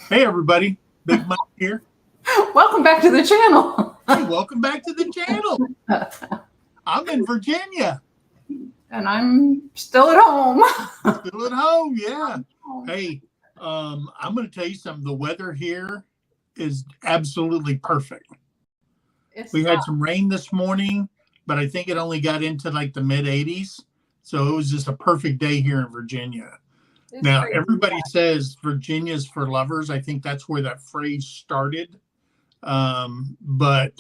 Hey, everybody. Big Mike here. Welcome back to the channel. Hey, welcome back to the channel. I'm in Virginia. And I'm still at home. Still at home, yeah. Hey, I'm going to tell you something. The weather here is absolutely perfect. We had some rain this morning, but I think it only got into like the mid 80s. So it was just a perfect day here in Virginia. Now, everybody says Virginia's for lovers. I think that's where that phrase started. But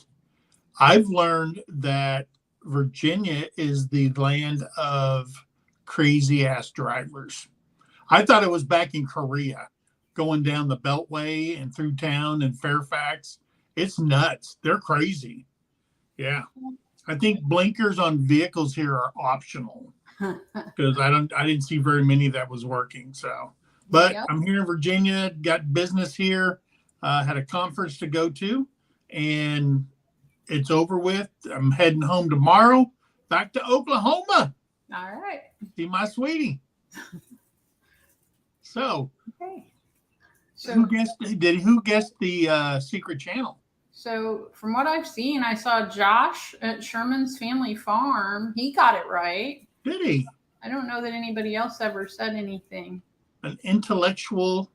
I've learned that Virginia is the land of crazy ass drivers. I thought it was back in Korea, going down the Beltway and through town in Fairfax. It's nuts. They're crazy. Yeah. I think blinkers on vehicles here are optional because I didn't see very many that was working. So, but yep. I'm here in Virginia, got business here, had a conference to go to, and it's over with. I'm heading home tomorrow, back to Oklahoma. All right. See my sweetie. So, okay. So who guessed the secret channel? So from what I've seen, I saw Josh at Sherman's Family Farm. He got it right. Did he? I don't know that anybody else ever said anything. An intellectual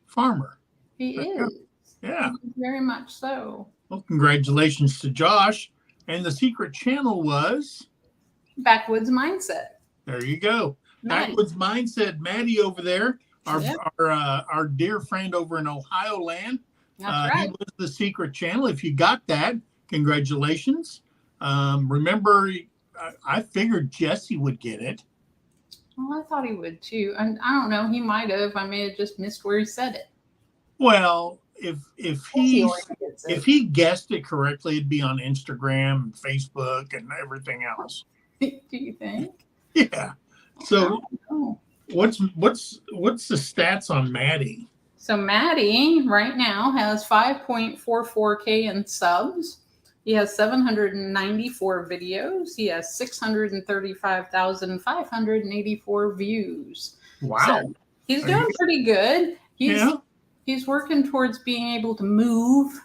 farmer. He is. Yeah. Very much so. Well, congratulations to Josh. And the secret channel was? Backwoods Mindset. There you go. Maddie. Backwoods Mindset. Maddie over there, our dear friend over in Ohio land. That's right. He was the secret channel. If you got that, congratulations. Remember, I figured Jesse would get it. Well, I thought he would too. And I don't know. He might have. I may have just missed where he said it. Well, if he guessed it correctly, it'd be on Instagram and Facebook and everything else. Do you think? Yeah. So what's the stats on Maddie? So Maddie right now has 5.44K in subs. He has 794 videos. He has 635,584 views. Wow. So he's doing pretty good. He's working towards being able to move.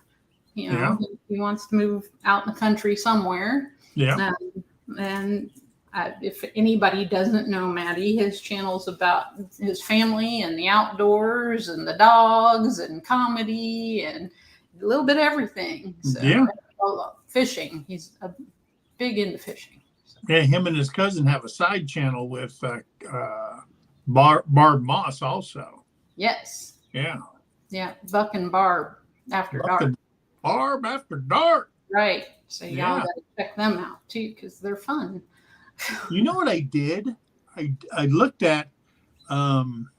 You know, he wants to move out in the country somewhere. Yeah. If anybody doesn't know Maddie, his channel's about his family and the outdoors and the dogs and comedy and a little bit of everything. So, fishing. He's big into fishing. So. Yeah, him and his cousin have a side channel with Barb Moss also. Yes. Yeah. Yeah, Buck and Barb After Dark. Barb After Dark. Right. So y'all got to check them out too because they're fun. You know what I did? I looked at Tim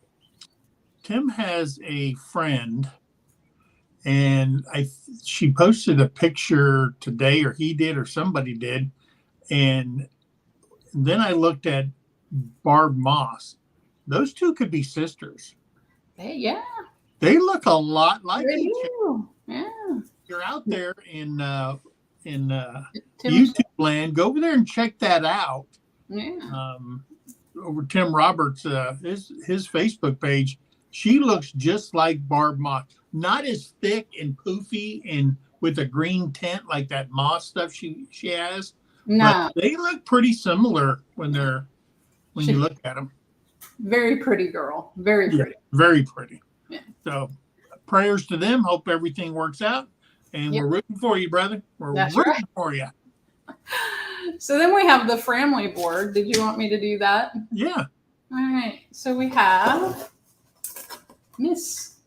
has a friend, and she posted a picture today, or he did, or somebody did, and then I looked at Barb Moss. Those two could be sisters. They look a lot like each other. Yeah. You're out there in YouTube land, go over there and check that out. Yeah. Over Tim Roberts, his Facebook page, she looks just like Barb Moss. Not as thick and poofy and with a green tint like that moss stuff she has. No, but they look pretty similar when you look at them. Very pretty girl. Very pretty. Very pretty. Yeah. So prayers to them. Hope everything works out. And we're rooting for you, brother. We're rooting for you. So then we have the family board. Did you want me to do that? Yeah. All right. So we have Miss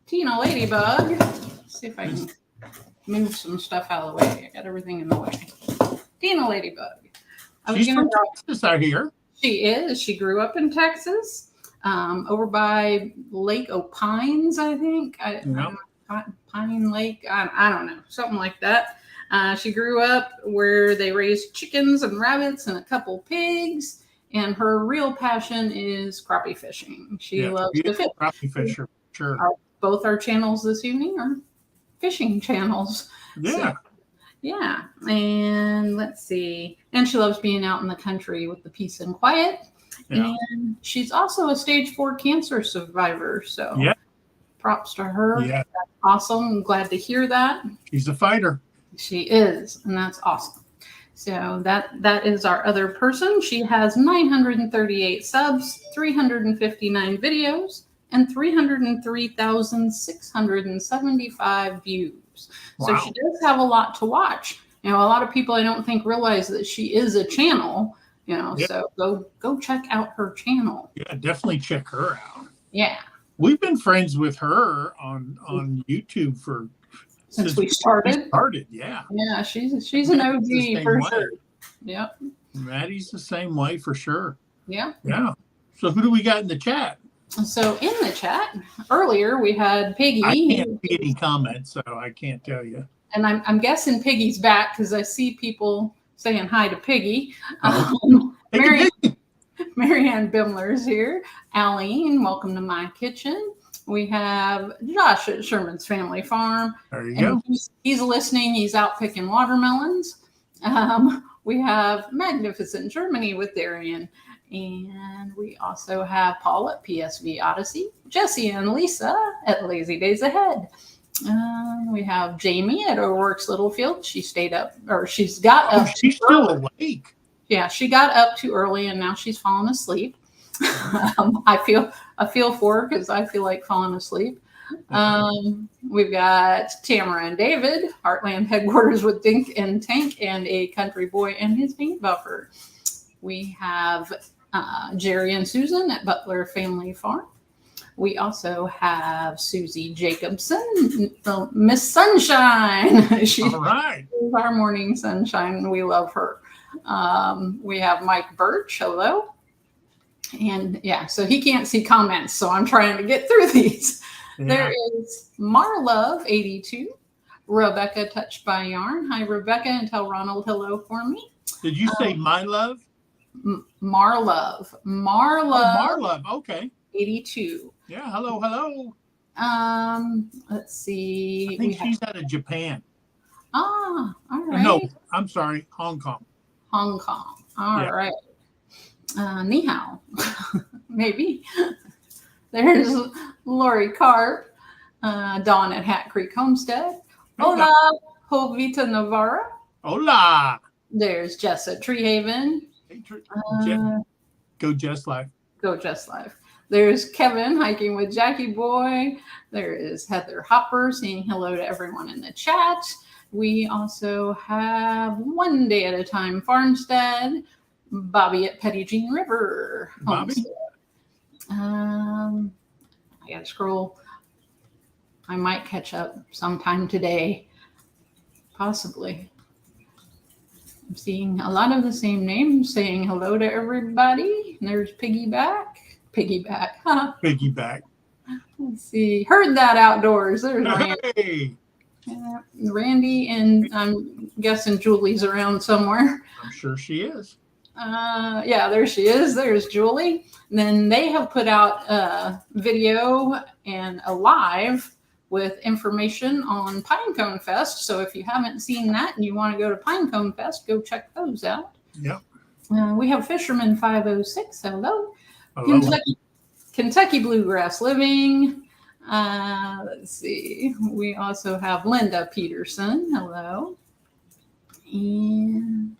Tina Ladybug. Let's see if I can move some stuff out of the way. I got everything in the way. Tina Ladybug. She's from Texas, I hear. She is. She grew up in Texas, over by Lake O'Pines, I think. Pine Lake. I don't know. Something like that. She grew up where they raised chickens and rabbits and a couple pigs. And her real passion is crappie fishing. She loves to fish. Crappie fisher, sure. Both our channels this evening are fishing channels. Yeah. So, yeah. And let's see. And she loves being out in the country with the peace and quiet. Yeah. And she's also a stage 4 cancer survivor. So Props to her. Yeah. That's awesome. I'm glad to hear that. She's a fighter. She is, and that's awesome. So that is our other person. She has 938 subs, 359 videos, and 303,675 views. Wow. So she does have a lot to watch. You know, a lot of people I don't think realize that she is a channel. You know, Yep. so go check out her channel. Yeah, definitely check her out. Yeah. We've been friends with her on YouTube Since we started. Yeah. Yeah, she's an OG for sure. Yep. Maddie's the same way for sure. Yeah. Yeah. So who do we got in the chat? So in the chat earlier we had Piggy. I can't see any comments, so I can't tell you. And I'm guessing Piggy's back because I see people saying hi to Piggy. Marianne Bimler's here. Aline, welcome to my kitchen. We have Josh at Sherman's Family Farm. There you go. He's listening. He's out picking watermelons. We have Magnificent Germany with Darian. And we also have Paul at PSV Odyssey. Jesse and Lisa at Lazy Days Ahead. We have Jamie at O'Rourke's Littlefield. She stayed up, or she's got up. She's still awake. Yeah, she got up too early and now she's falling asleep. I feel for her because I feel like falling asleep. We've got Tamara and David, Heartland Headquarters with Dink and Tank, and a country boy and his paint buffer. We have Jerry and Susan at Butler Family Farm. We also have Susie Jacobson, Miss Sunshine. She's our morning sunshine. We love her. We have Mike Birch. Hello. And yeah, so he can't see comments, so I'm trying to get through these. Yeah. There is Marlove82, Rebecca Touched by Yarn. Hi, Rebecca, and tell Ronald hello for me. Did you say my love? Marlove. Oh, Marlove. Okay. 82. Yeah. Hello. Let's see. I think she's out of Japan. All right. No, I'm sorry, Hong Kong. All right. Ni hao. Maybe. There's Lori Carp, Dawn at Hat Creek Homestead. Hola, Jovita Navarra. Hola. There's Jess at Treehaven. Go Jess Life. Go Jess Life. There's Kevin hiking with Jackie Boy. There is Heather Hopper saying hello to everyone in the chat. We also have One Day at a Time Farmstead. Bobby at Petty Jean River Homestead. I gotta scroll. I might catch up sometime today. Possibly. I'm seeing a lot of the same names saying hello to everybody. And there's Piggyback. Huh? Piggyback. Let's see. Heard that outdoors. There's Randy. Hey. Randy, and I'm guessing Julie's around somewhere. I'm sure she is. Yeah, there she is. There's Julie. And then they have put out a video and a live with information on Pinecone Fest. So if you haven't seen that and you want to go to Pinecone Fest, go check those out. Yep. We have Fisherman 506. Hello. Kentucky Bluegrass Living. Let's see. We also have Linda Peterson. Hello. And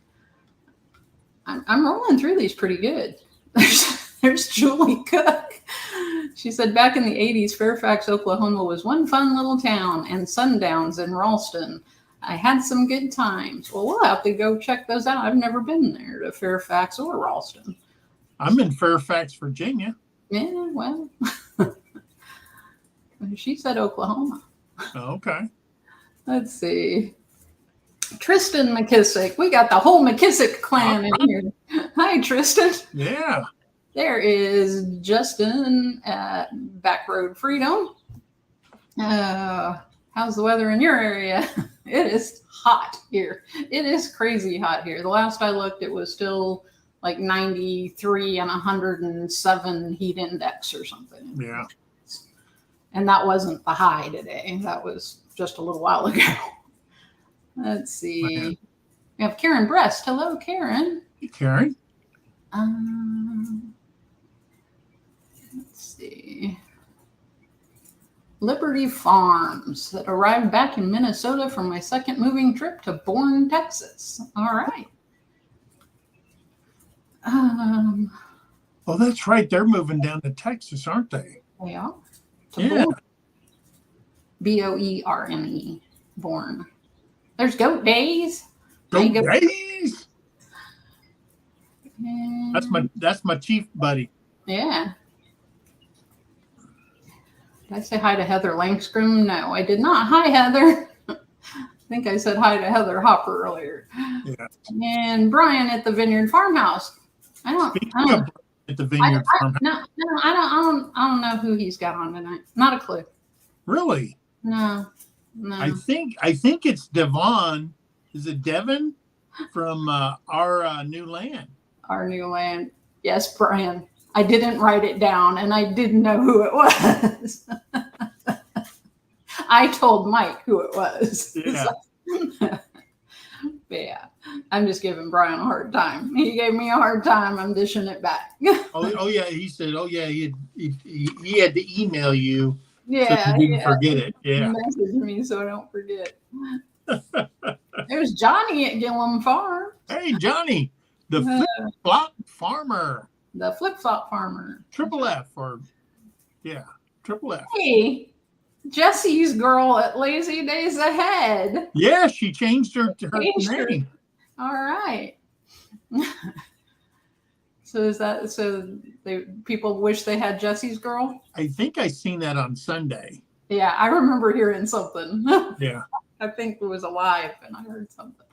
I'm rolling through these pretty good. There's Julie Cook. She said back in the 80s, Fairfax, Oklahoma was one fun little town, and Sundowns in Ralston. I had some good times. Well, we'll have to go check those out. I've never been there to Fairfax or Ralston. I'm in Fairfax, Virginia. Yeah, well, she said Oklahoma. Okay. Let's see. Tristan McKissick. We got the whole McKissick clan in here. Hi, Tristan. Yeah. There is Justin at Back Road Freedom. How's the weather in your area? It is hot here. It is crazy hot here. The last I looked, it was still like 93 and 107 heat index or something. Yeah. And that wasn't the high today. That was just a little while ago. Let's see. We have Karen Brest. Hello, Karen. Hey, Karen. Let's see. Liberty Farms that arrived back in Minnesota from my second moving trip to Bourne, Texas. All right. Oh, that's right. They're moving down to Texas, aren't they? They are. To Yeah. Bourne. Boerne. Bourne. There's Goat Days. Goat Days. And That's my chief buddy. yeah. Did I say hi to Heather Langstrom? No, I did not. Hi, Heather. I think I said hi to Heather Hopper earlier. Yeah. And Brian at the Vineyard Farmhouse. I don't At the Vineyard Farmhouse. No, I don't know who he's got on tonight. Not a clue. Really? No. I think it's Devon. Is it Devon from our new land? Our new land. Yes, Brian. I didn't write it down, and I didn't know who it was. I told Mike who it was. Yeah. Yeah. I'm just giving Brian a hard time. He gave me a hard time. I'm dishing it back. oh yeah. He said, oh yeah, he had to email you. Yeah. So you didn't forget it. Yeah. Message me so I don't forget. There's Johnny at Gillum Farm. Hey, Johnny, the flip-flop farmer. The flip-flop farmer. Triple F Triple F. Hey, Jesse's girl at Lazy Days Ahead. Yeah, she changed her name. All right. So people wish they had Jesse's girl? I think I seen that on Sunday. Yeah, I remember hearing something. Yeah. I think it was alive and I heard something.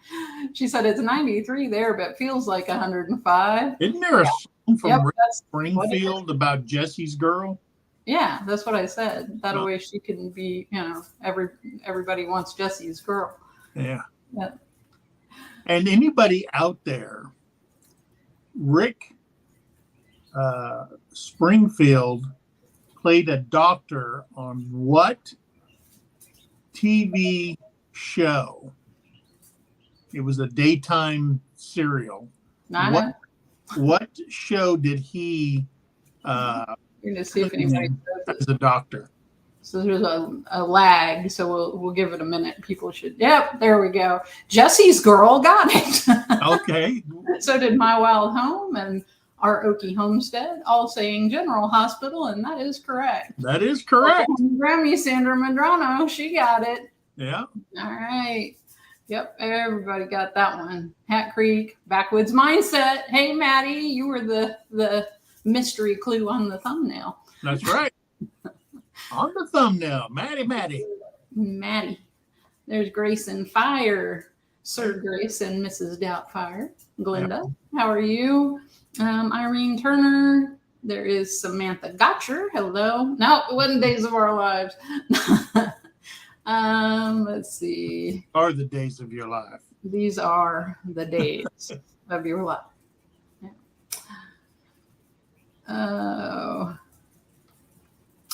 She said it's 93 there, but feels like 105. Isn't there a song from Rick that's Springfield about Jesse's girl? Yeah, that's what I said. That way she can be, everybody wants Jesse's girl. Yeah. Yeah. And anybody out there, Rick Springfield played a doctor on what TV show? It was a daytime serial. What show did he You're gonna see if anybody as a doctor? So there's a lag, so we'll give it a minute. People should. Yep, there we go. Jesse's girl got it. Okay. So did My Wild Home and our Okie Homestead, all saying General Hospital, and that is correct. That is correct. Grammy Sandra Medrano, she got it. Yeah. All right. Yep, everybody got that one. Hat Creek, Backwoods Mindset. Hey, Maddie, you were the mystery clue on the thumbnail. That's right. On the thumbnail, Maddie. There's Grayson Fire, Sir Grayson, Mrs. Doubtfire. Glinda, How are you? Irene Turner. There is Samantha Gotcher. Hello. No, it wasn't Days of Our Lives. Let's see. Are the days of your life. These are the days of your life. Yeah. Oh.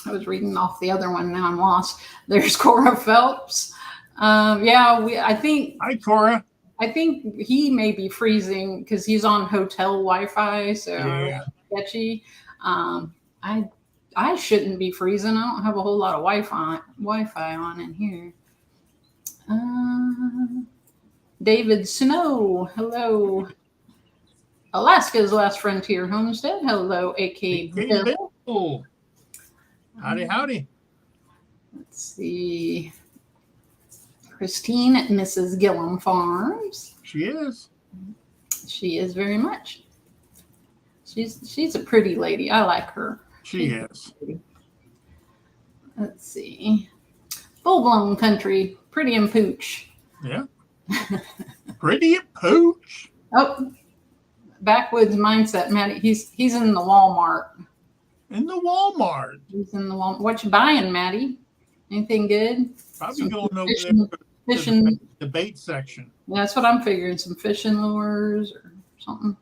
I was reading off the other one. Now I'm lost. There's Cora Phelps. I think. Hi, Cora. I think he may be freezing because he's on hotel Wi-Fi, so sketchy. I shouldn't be freezing. I don't have a whole lot of Wi-Fi on in here. David Snow. Hello. Alaska's Last Frontier Homestead. Hello, A.K. Bill. Howdy. Let's see. Christine at Mrs. Gillum Farms. She is. She is very much. She's a pretty lady. I like her. She is. Let's see. Full Blown Country. Pretty and Pooch. Yeah. Pretty and Pooch. Oh, Backwoods Mindset, Maddie. He's in the Walmart. In the Walmart. He's in the Walmart. What you buying, Maddie? Anything good? Probably going over there to the debate section. Yeah, that's what I'm figuring. Some fishing lures or something.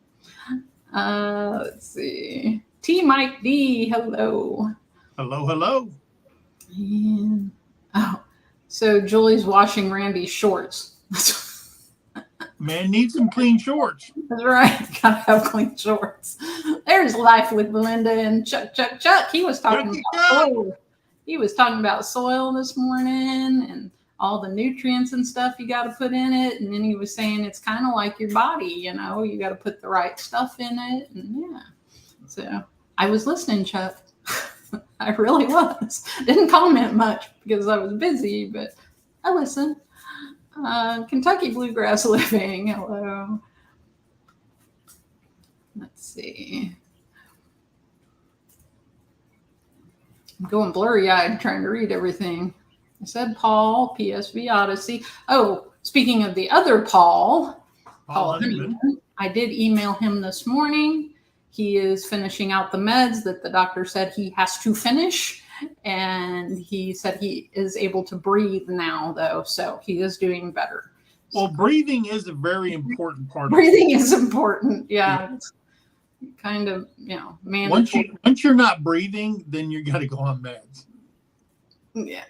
Let's see. T. Mike D. Hello. Hello. And, so Julie's washing Randy's shorts. Man needs some clean shorts. That's right. Gotta have clean shorts. There's Life with Belinda and Chuck. He was talking about clothes. he was talking about soil this morning and all the nutrients and stuff you got to put in it. And then he was saying it's kind of like your body, you got to put the right stuff in it. And yeah, so I was listening, Chuck. I really was. Didn't comment much because I was busy, but I listened. Kentucky Bluegrass Living. Hello. Let's see. I'm going blurry-eyed trying to read everything. I said Paul, PSV Odyssey. Oh, speaking of the other Paul Hangin, I did email him this morning. He is finishing out the meds that the doctor said he has to finish. And he said he is able to breathe now, though. So he is doing better. Well, breathing is a very important part. Breathing is important. Yeah. It's kind of, mandatory. Once you're not breathing, then you got to go on meds. Yeah.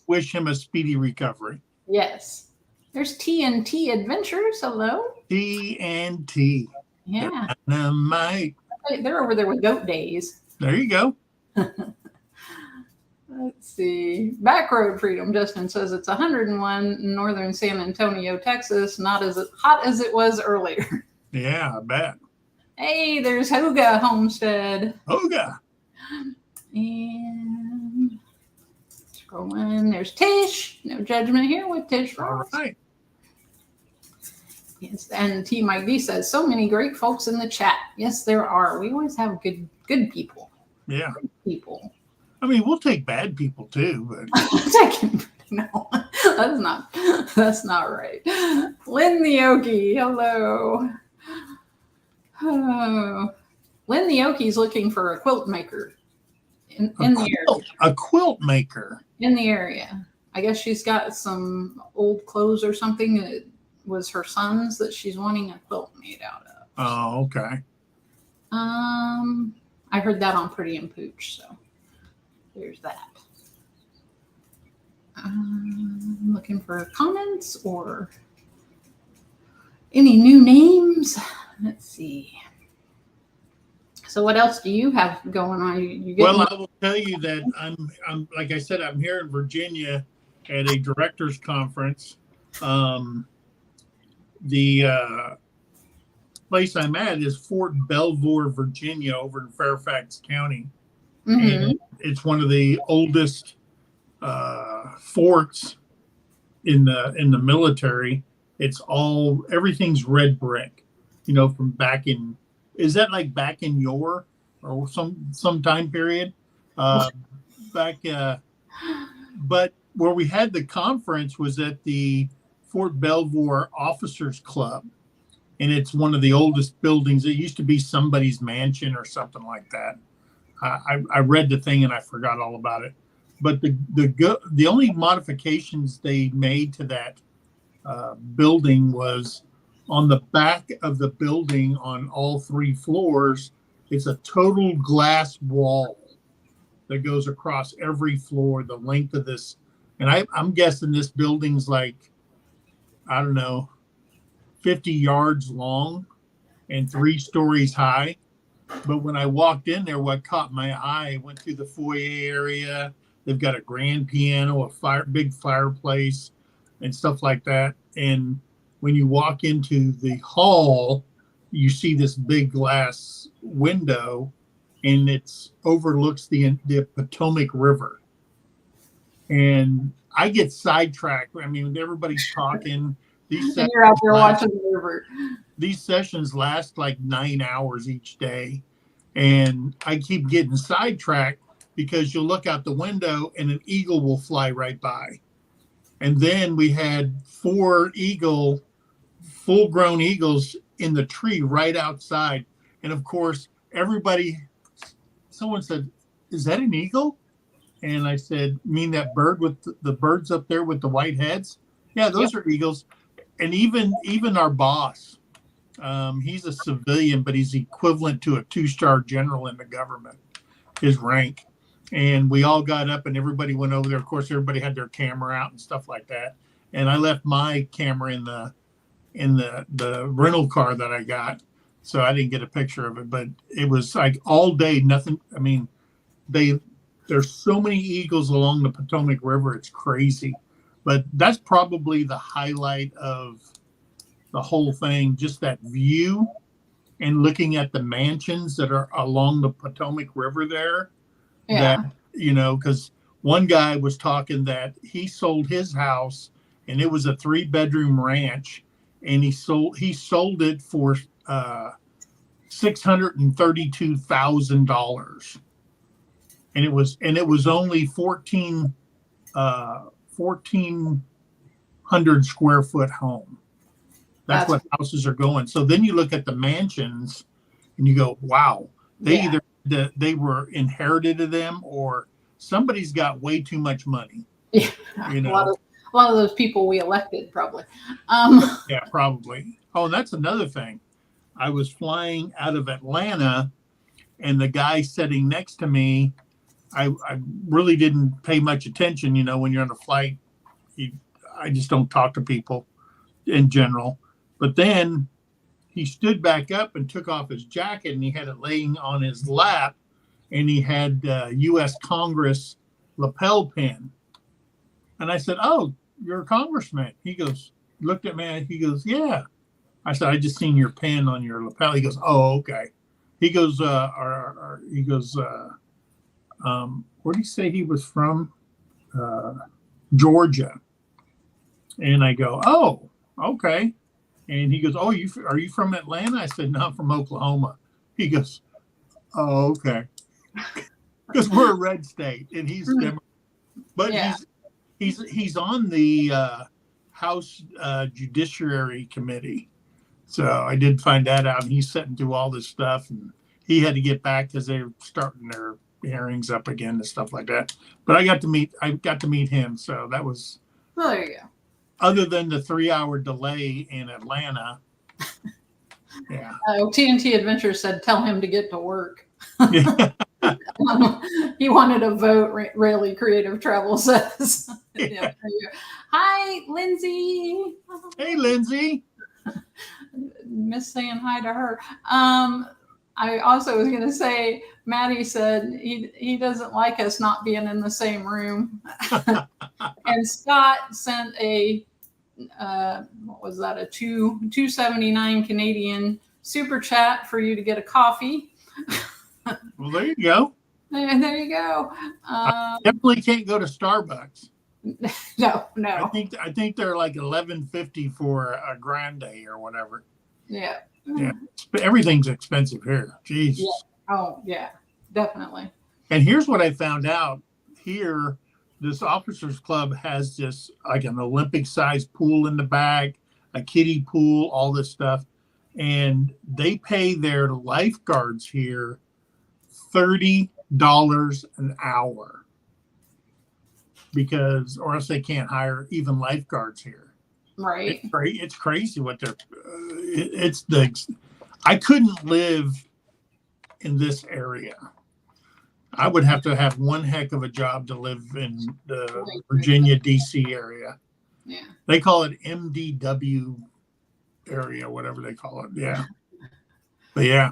Wish him a speedy recovery. Yes. There's TNT Adventures. Hello. TNT. Yeah. Mike. They're over there with Goat Days. There you go. Let's see. Back Road Freedom. Justin says it's 101 in northern San Antonio, Texas. Not as hot as it was earlier. Yeah, I bet. Hey, there's Hoga Homestead. Hoga. And scrolling. There's Tish. No judgment here with Tish Ross. All right. Yes, and T. Mike D says, so many great folks in the chat. Yes, there are. We always have good people. Yeah. Good people. I mean, we'll take bad people too, but no, that's not right. Lynn the Okie, hello. Oh. Lynn the Okie's looking for a quilt maker in the area. A quilt maker in the area. I guess she's got some old clothes or something that was her son's that she's wanting a quilt made out of. Oh, okay. I heard that on Pretty and Pooch, so there's that. Looking for comments or any new names. Let's see. So what else do you have going on? Well, I will tell you that I'm like I said, I'm here in Virginia at a directors conference. The place I'm at is Fort Belvoir, Virginia, over in Fairfax County. Mm-hmm. And it's one of the oldest forts in the military. Everything's red brick, from back in. Is that like back in or some time period back? But where we had the conference was at the Fort Belvoir Officers Club. And it's one of the oldest buildings. It used to be somebody's mansion or something like that. I read the thing and I forgot all about it. But the only modifications they made to that building was on the back of the building on all 3 floors. It's a total glass wall that goes across every floor, the length of this. And I'm guessing this building's like, I don't know, 50 yards long and 3 stories high. But when I walked in there, what caught my eye, I went through the foyer area. They've got a grand piano, big fireplace and stuff like that. And when you walk into the hall, you see this big glass window and it overlooks the Potomac River. And I get sidetracked. I mean, everybody's talking. And you're out there watching the river. These sessions last like 9 hours each day. And I keep getting sidetracked because you'll look out the window and an eagle will fly right by. And then we had 4 full-grown eagles in the tree right outside. And of course, someone said, "Is that an eagle?" And I said, "You mean that bird with the birds up there with the white heads?" Yeah, those are eagles. And even our boss, he's a civilian, but he's equivalent to a 2-star general in the government, his rank. And we all got up and everybody went over there. Of course, everybody had their camera out and stuff like that. And I left my camera in the rental car that I got, so I didn't get a picture of it. But it was like all day, nothing. I mean, they There's so many eagles along the Potomac River. It's crazy. But that's probably the highlight of the whole thing, just that view and looking at the mansions that are along the Potomac River there. Yeah. That, you know, because one guy was talking that he sold his house and it was a 3-bedroom ranch, and he sold it for $632,000. And it was only 1,400 square foot home. That's what houses are going. So then you look at the mansions and you go, wow, either they were inherited to them or somebody's got way too much money. Yeah. You know? A lot of those people we elected probably. Yeah, probably. Oh, and that's another thing. I was flying out of Atlanta and the guy sitting next to me, I really didn't pay much attention. You know, when you're on a flight, I just don't talk to people in general. But then he stood back up and took off his jacket and he had it laying on his lap, and he had U.S. Congress lapel pin. And I said, "Oh, you're a congressman." He goes, looked at me. He goes, "Yeah." I said, "I just seen your pin on your lapel." He goes, "Oh, okay." He goes, where did he say he was from? Georgia. And I go, "Oh, okay." And he goes, "Oh, are you from Atlanta?" I said, "No, I'm from Oklahoma." He goes, "Oh, okay." Because we're a red state, and he's Democrat. But he's on the House Judiciary Committee. So I did find that out, and he's sitting through all this stuff, and he had to get back because they were starting their hearings up again and stuff like that. But I got to meet him, so that was. Well, there you go. Other than the 3-hour delay in Atlanta. Yeah. TNT Adventure said, "Tell him to get to work." Yeah. He wanted a vote. Really creative travel says. Yeah. Hi, Lindsay. Hey, Lindsay. Miss saying hi to her. I also was going to say, Maddie said he doesn't like us not being in the same room. And Scott sent a what was that? A $2.79 Canadian super chat for you to get a coffee. Well, there you go. And there you go. I definitely can't go to Starbucks. No. I think they're like $11.50 for a grande or whatever. Yeah. Yeah. Everything's expensive here. Jeez. Yeah. Oh, yeah, definitely. And here's what I found out here. This officers club has this like an Olympic sized pool in the back, a kiddie pool, all this stuff. And they pay their lifeguards here $30 an hour or else they can't hire even lifeguards here. Right. It's crazy what they're, I couldn't live in this area. I would have to have one heck of a job to live in the Virginia, D.C. area. Yeah. They call it MDW area, whatever they call it. Yeah. But yeah,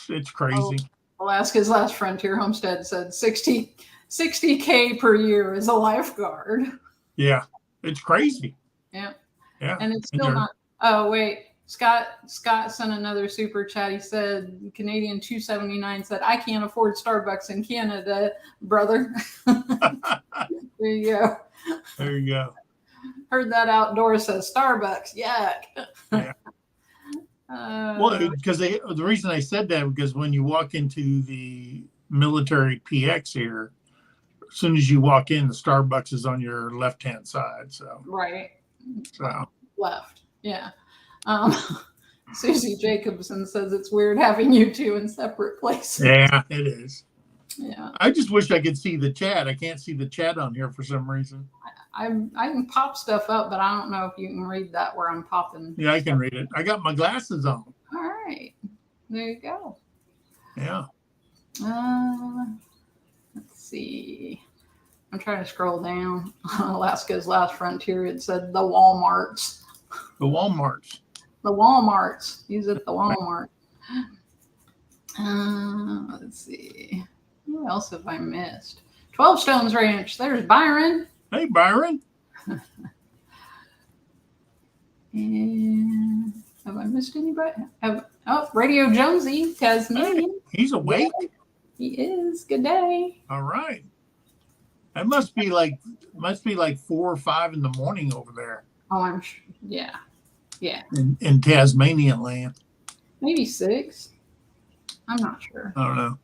it's crazy. Alaska's Last Frontier Homestead said 60K per year as a lifeguard. Yeah. It's crazy. Yeah. Yeah. And it's still not. Oh, wait. Scott sent another super chat. He said, Canadian $2.79 said, "I can't afford Starbucks in Canada, brother." There you go. There you go. Heard that outdoors says Starbucks. Yuck. Yeah. Well, because the reason I said that because when you walk into the military PX here, as soon as you walk in, the Starbucks is on your left-hand side. So right. So left. Yeah. Susie Jacobson says it's weird having you two in separate places. Yeah, it is. Yeah. I just wish I could see the chat. I can't see the chat on here for some reason. I can pop stuff up, but I don't know if you can read that where I'm popping. Yeah, I can read it. I got my glasses on. All right. There you go. Yeah. Let's see. I'm trying to scroll down. Alaska's Last Frontier. It said the Walmarts. The Walmarts. The Walmarts. Use it at the Walmart. Let's see. What else have I missed? 12 Stones Ranch. There's Byron. Hey, Byron. And have I missed anybody? Radio Jonesy, Tasmania. Hey, he's awake. Yeah, he is. Good day. All right. That must be like 4 or 5 in the morning over there. Oh, I'm sure. Yeah. Yeah. In Tasmania land. Maybe 6. I'm not sure. I don't know.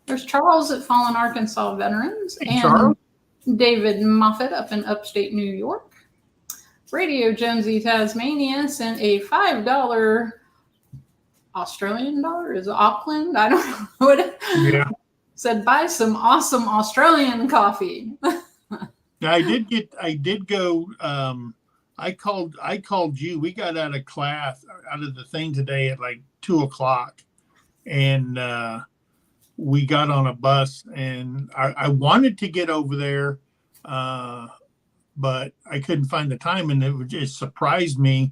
There's Charles at Fallen Arkansas Veterans. Hey, and Charles. David Moffat up in upstate New York. Radio Jonesy Tasmania sent a $5 Australian dollar. Is it Auckland? I don't know what. Yeah. Said buy some awesome Australian coffee. Yeah, I did go. I called you. We got out of class, out of the thing today at like 2:00, and we got on a bus, and I wanted to get over there, but I couldn't find the time, and it surprised me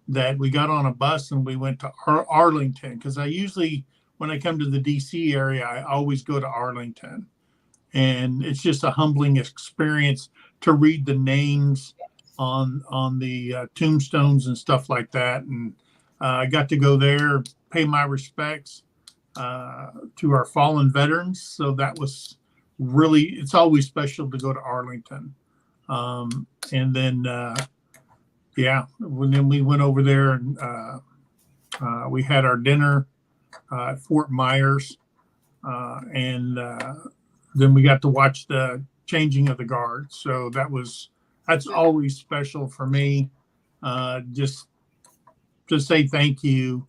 that we got on a bus and we went to Arlington, because I usually, when I come to the DC area, I always go to Arlington, and it's just a humbling experience to read the names on the tombstones and stuff like that. And I got to go there, pay my respects to our fallen veterans. So that was really, it's always special to go to Arlington. And then, then we went over there and we had our dinner at Fort Myers. And then we got to watch the changing of the guard. So that's always special for me. Just to say thank you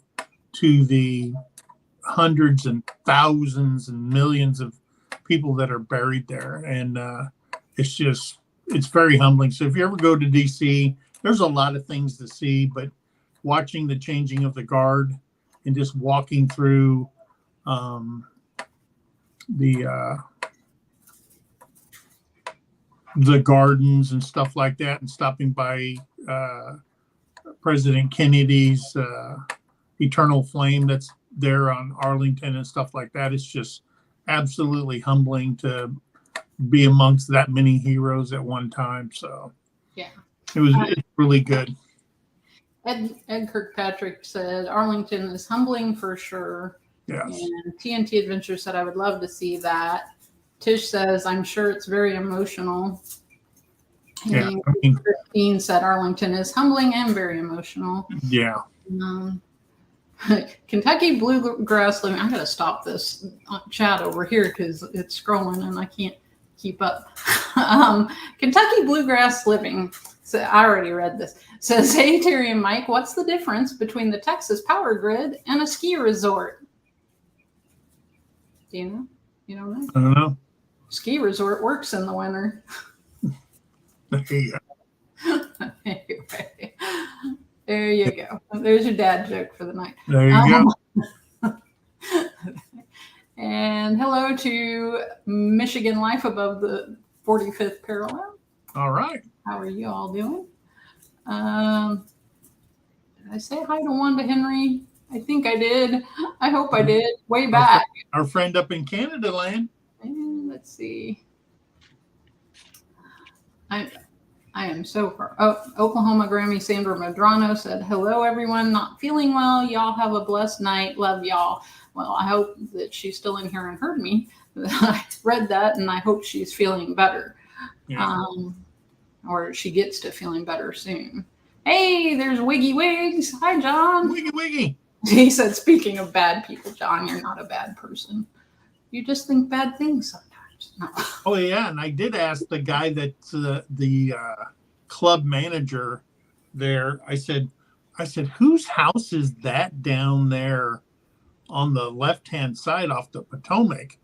to the hundreds and thousands and millions of people that are buried there. And it's very humbling. So if you ever go to DC, there's a lot of things to see, but watching the changing of the guard and just walking through the gardens and stuff like that, and stopping by President Kennedy's eternal flame that's there on Arlington and stuff like that. It's just absolutely humbling to be amongst that many heroes at one time. So yeah, it's really good. Ed Kirkpatrick said Arlington is humbling for sure. Yes. And TNT Adventure said I would love to see that. Tish says I'm sure it's very emotional. Yeah, and Christine said Arlington is humbling and very emotional. Yeah. Kentucky Bluegrass Living. I gotta stop this chat over here because it's scrolling and I can't keep up. Kentucky Bluegrass Living. So I already read this. Says, hey, Terrie and Mike, what's the difference between the Texas power grid and a ski resort? Do you know? You don't know? I don't know. Ski resort works in the winter. Yeah. Anyway, there you go. There's your dad joke for the night. There you go. And hello to Michigan Life above the 45th parallel. All right. How are you all doing? Did I say hi to Wanda Henry? I think I did. I hope I did. Way back. Our friend up in Canada land. And let's see. I am so far. Oh, Oklahoma Grammy Sandra Madrano said, hello, everyone. Not feeling well. Y'all have a blessed night. Love y'all. Well, I hope that she's still in here and heard me. I read that, and I hope she's feeling better. Yeah. Or she gets to feeling better soon. Hey, there's Wiggy Wigs. Hi, John. Wiggy Wiggy. He said, speaking of bad people, John, you're not a bad person. You just think bad things sometimes. No. Oh, yeah. And I did ask the guy that's the club manager there. I said, whose house is that down there on the left-hand side off the Potomac?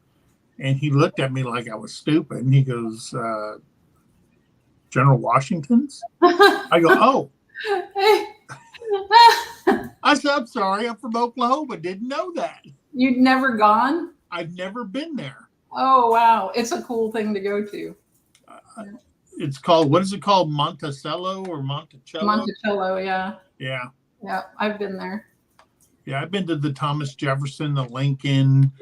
And he looked at me like I was stupid. And he goes, General Washington's? I go, oh. I said, I'm sorry. I'm from Oklahoma. Didn't know that. You'd never gone? I've never been there. Oh, wow. It's a cool thing to go to. It's called, what is it called? Monticello or Monticello? Monticello, yeah. Yeah. Yeah, I've been there. Yeah, I've been to the Thomas Jefferson, the Lincoln.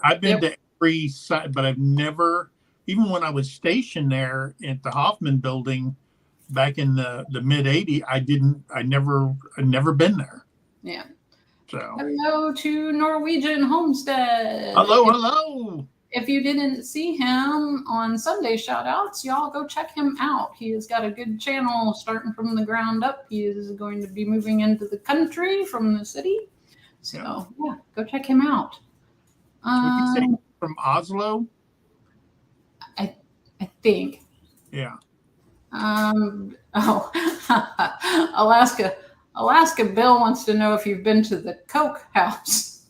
I've been to every site, but I've never, even when I was stationed there at the Hoffman building back in the mid '80s, I'd never been there. Yeah. So hello to Norwegian Homestead. Hello. If you didn't see him on Sunday shoutouts, y'all go check him out. He has got a good channel starting from the ground up. He is going to be moving into the country from the city. So yeah, go check him out. What you say, from Oslo? I think. Yeah. Alaska Bill wants to know if you've been to the Coke House.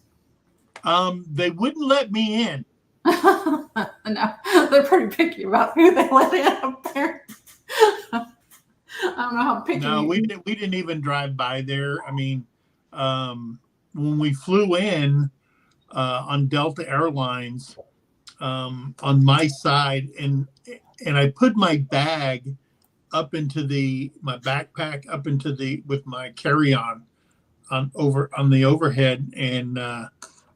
They wouldn't let me in. No, they're pretty picky about who they let in up there. I don't know how picky. No, we didn't even drive by there. I mean, when we flew in on Delta Airlines, on my side, and I put my bag up into my backpack up into with my carry-on on the overhead, and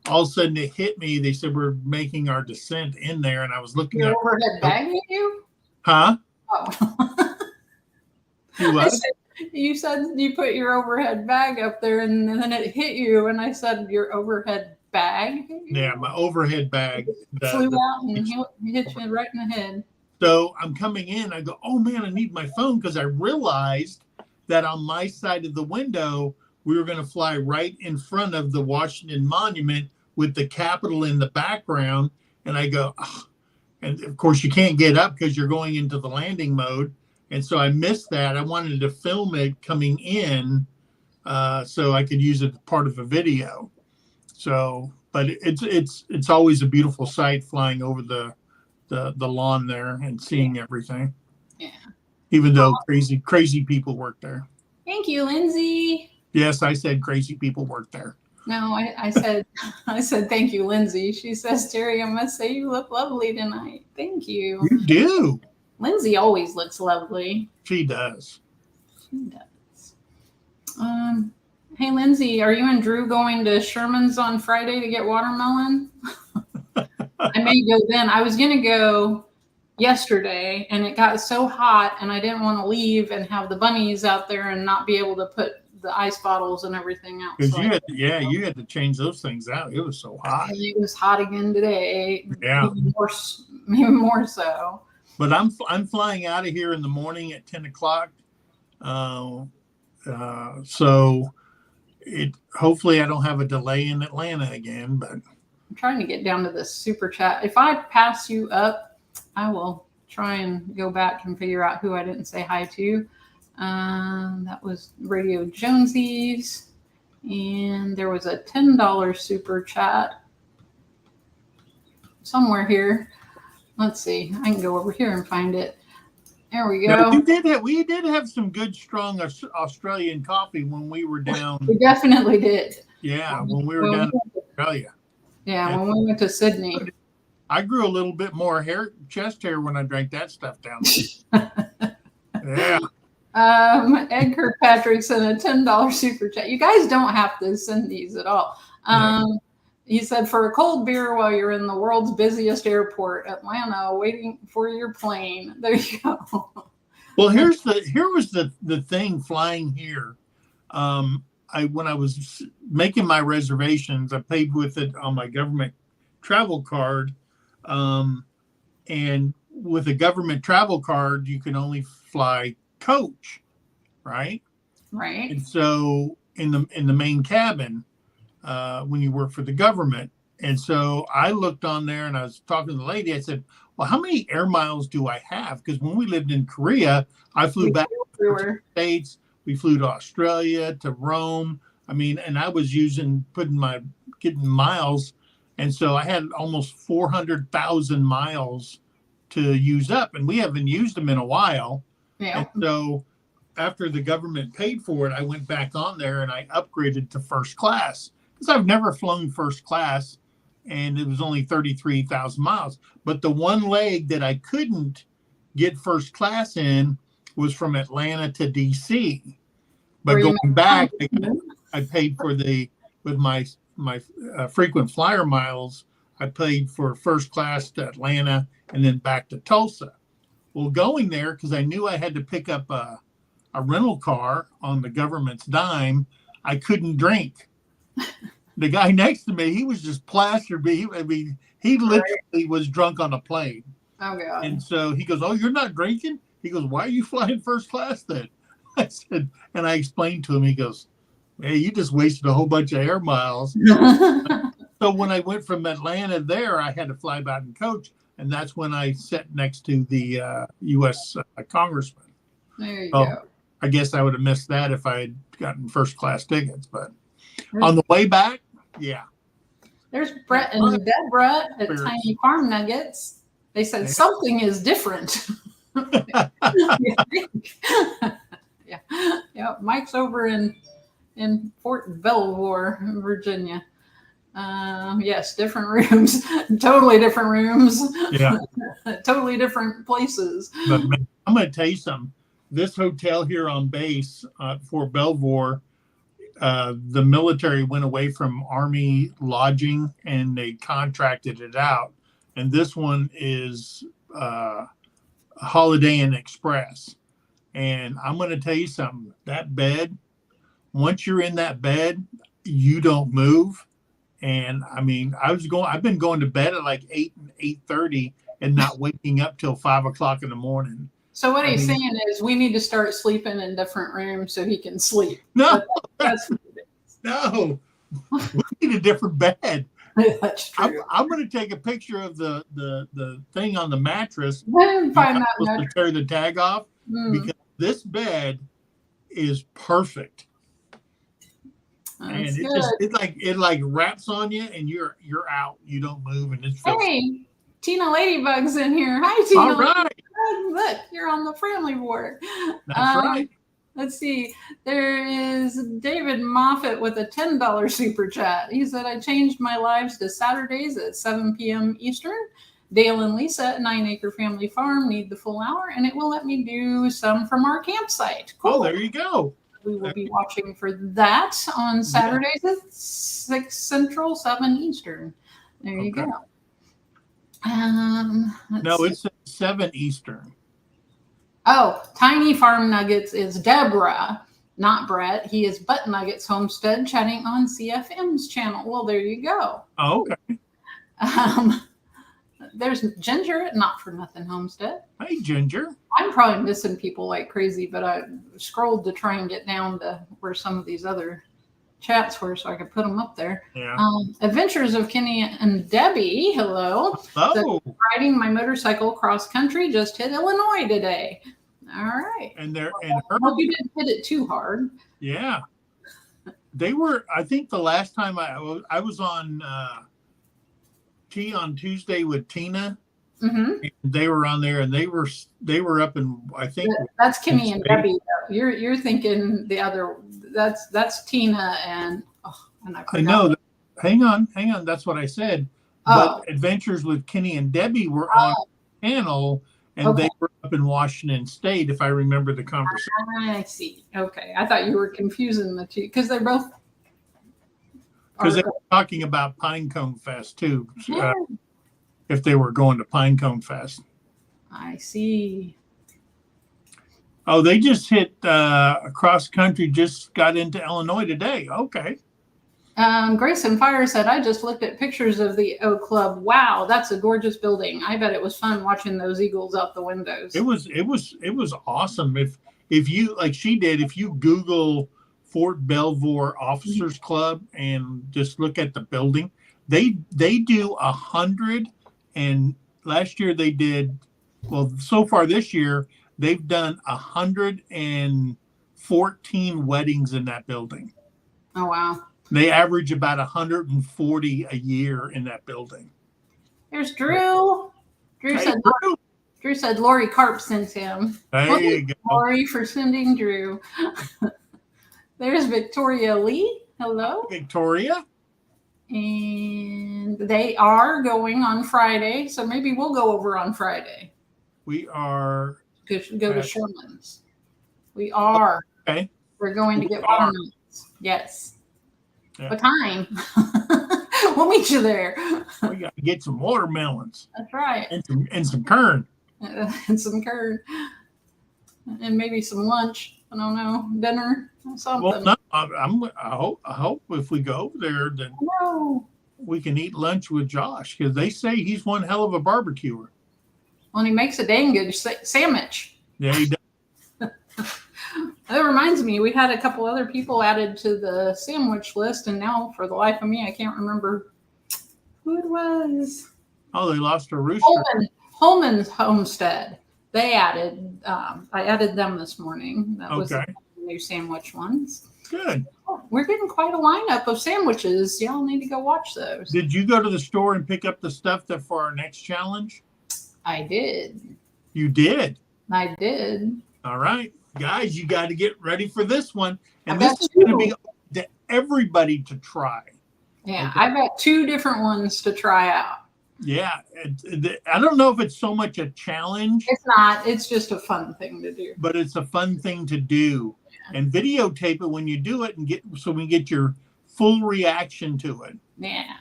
all of a sudden it hit me. They said we're making our descent in there, and I was looking your overhead bag hit you? Huh? Oh. You said you put your overhead bag up there, and then it hit you, and I said your overhead bag hit you? Yeah, my overhead bag flew out and hit you right in the head. So I'm coming in, I go, oh man, I need my phone, because I realized that on my side of the window, we were going to fly right in front of the Washington Monument with the Capitol in the background. And I go, oh. And of course you can't get up because you're going into the landing mode. And so I missed that. I wanted to film it coming in so I could use it as part of a video. So, but it's always a beautiful sight flying over the lawn there and seeing everything. Yeah. Even though crazy people work there. Thank you, Lindsay. Yes, I said crazy people work there. No, I said thank you, Lindsay. She says, Terry, I must say you look lovely tonight. Thank you. You do. Lindsay always looks lovely. She does. She does. Hey, Lindsay, are you and Drew going to Sherman's on Friday to get watermelon? I may go then. I was going to go yesterday, and it got so hot, and I didn't want to leave and have the bunnies out there and not be able to put the ice bottles and everything out. Because you had to change those things out. It was so hot. It was hot again today. Yeah. Even more so. But I'm flying out of here in the morning at 10 o'clock. So hopefully I don't have a delay in Atlanta again, but I'm trying to get down to this super chat. If I pass you up, I will try and go back and figure out who I didn't say hi to. That was Radio Jonesies, and there was a $10 super chat somewhere here. Let's see. I can go over here and find it. There we go. Now, we did have some good, strong Australian coffee when we were down. We definitely did. Yeah, when we were down in Australia. Yeah, when we went to Sydney. I grew a little bit more chest hair when I drank that stuff down there. Yeah. Ed Kirkpatrick sent a $10 super chat. You guys don't have to send these at all. He said, for a cold beer while you're in the world's busiest airport, Atlanta, waiting for your plane. There you go. Well, here was the thing flying here. When I was making my reservations, I paid with it on my government travel card. And with a government travel card, you can only fly coach, right? Right. And so in the main cabin, when you work for the government. And so I looked on there and I was talking to the lady. I said, well, how many air miles do I have? Because when we lived in Korea, I flew back to the States. We flew to Australia, to Rome. I mean, and I was getting miles. And so I had almost 400,000 miles to use up, and we haven't used them in a while. Yeah. And so after the government paid for it, I went back on there and I upgraded to first class because I've never flown first class, and it was only 33,000 miles. But the one leg that I couldn't get first class in was from Atlanta to DC. But going back, I paid for with my frequent flyer miles, I paid for first class to Atlanta and then back to Tulsa. Well, going there, because I knew I had to pick up a rental car on the government's dime, I couldn't drink. The guy next to me, he was just plastered. He literally was drunk on a plane. Oh, God. And so he goes, "Oh, you're not drinking?" He goes, "Why are you flying first class then?" I said, and I explained to him, he goes, "Hey, you just wasted a whole bunch of air miles." So when I went from Atlanta there, I had to fly back and coach. And that's when I sat next to the U.S. Congressman. There you go. I guess I would have missed that if I had gotten first class tickets. But on the way back, yeah. There's Brett and Deborah at Tiny Farm Nuggets. They said something is different. Yeah. Mike's over in Fort Belvoir, Virginia. Yes, different rooms, totally different rooms. Yeah. Totally different places. But man, I'm going to tell you something. This hotel here on base, Fort Belvoir, the military went away from Army lodging and they contracted it out. And this one is Holiday Inn Express. And I'm going to tell you something. That bed, once you're in that bed, you don't move. And I mean, I've been going to bed at like 8:30 and not waking up till 5 o'clock in the morning. So what he's saying is we need to start sleeping in different rooms so he can sleep. No, no, we need a different bed. That's true. I'm going to take a picture of the thing on the mattress. Find that to tear the tag off because this bed is perfect. And it like wraps on you and you're out. You don't move and it's Hey, Tina Ladybug's in here. Hi, Tina. All right. Look, you're on the family board. That's right. Let's see. There is David Moffat with a $10 super chat. He said, "I changed my lives to Saturdays at 7 p.m. Eastern. Dale and Lisa at 9 Acre Family Farm need the full hour, and it will let me do some from our campsite." Cool. Oh, there you go. We will be watching for that on Saturdays at 6 Central, 7 Eastern. There you go. No, it's 7 Eastern. Oh, Tiny Farm Nuggets is Deborah, not Brett. He is Butt Nuggets Homestead chatting on CFM's channel. Well, there you go. Oh, okay. There's Ginger at Not For Nothing Homestead. Hey, Ginger. I'm probably missing people like crazy, but I scrolled to try and get down to where some of these other chats were so I could put them up there. Yeah. Adventures of Kenny and Debbie. Hello. Oh. Riding my motorcycle cross country, just hit Illinois today. All right. And I hope you didn't hit it too hard. Yeah. They were, I think the last time I was on Tea on Tuesday with Tina. Mm-hmm. They were on there and they were up in, I think that's Kenny and Debbie. You're thinking the other, that's Tina and I know. Hang on. That's what I said. But Adventures with Kenny and Debbie were on the panel and they were up in Washington State, if I remember the conversation. I see. Okay. I thought you were confusing the two because they're both. Because they were talking about Pinecone Fest too. If they were going to Pinecone Fest. I see. Oh, they just hit across country, just got into Illinois today. Okay. Grayson Fire said, "I just looked at pictures of the Oak Club. Wow, that's a gorgeous building. I bet it was fun watching those eagles out the windows." It was awesome. If you, like she did, if you Google Fort Belvoir Officers Club and just look at the building, they do 100, and last year they did, well, so far this year they've done 114 weddings in that building. Oh wow. They average about 140 a year in that building. There's Drew. Drew said Lori Carp sent him. There you go. Lori for sending Drew. There's Victoria Lee. Hello. Victoria. And they are going on Friday. So maybe we'll go over on Friday. We are. Go to Sherman's. We are. Okay. We're going to get watermelons. Yes. Yeah. What time? We'll meet you there. We got to get some watermelons. That's right. And some kern. And some kern. And maybe some lunch. I don't know. Dinner or something. Well, no, I hope if we go over there, then we can eat lunch with Josh, because they say he's one hell of a barbecuer. Well, he makes a dang good sandwich. Yeah, he does. That reminds me, we had a couple other people added to the sandwich list, and now, for the life of me, I can't remember who it was. Oh, they lost their rooster. Holman's Homestead. They added. I added them this morning. That was the new sandwich ones. Good. Oh, we're getting quite a lineup of sandwiches. Y'all need to go watch those. Did you go to the store and pick up the stuff that for our next challenge? I did. You did? I did. All right. Guys, you got to get ready for this one. And this is going to be to everybody to try. Yeah, okay. I've got 2 different ones to try out. Yeah. I don't know if it's so much a challenge. It's not. It's just a fun thing to do. But it's a fun thing to do. Yeah. And videotape it when you do it, and so we get your full reaction to it. Yeah.